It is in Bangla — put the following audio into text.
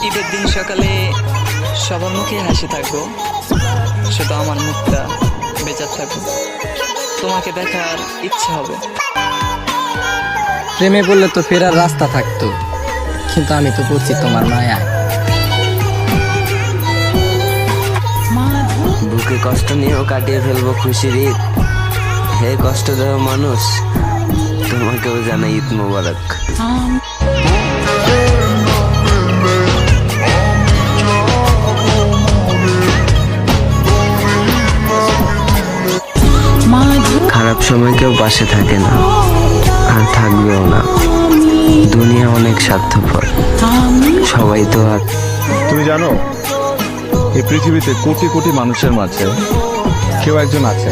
ঈদের দিন সকালে সবার মুখে হাসি থাকবো, শুধু আমার মুখটা বেজার থাকবো। তোমাকে দেখার ইচ্ছে হবে। প্রেমে বললে তো ফেরার রাস্তা থাকতো, কিন্তু আমি তো পড়ছি তোমার মায়ায়। বুকে কষ্ট নিয়েও কাটিয়ে ফেলবো খুশির ঈদ। হে কষ্ট দেওয়া মানুষ, তোমাকেও জানাই ঈদ মোবারক। খারাপ সময় কেউ পাশে থাকে না, আর থাকবেও না। দুনিয়া অনেক স্বার্থপর, সবাই তো আর। তুমি জানো, এই পৃথিবীতে কোটি কোটি মানুষের মাঝে কেউ একজন আছে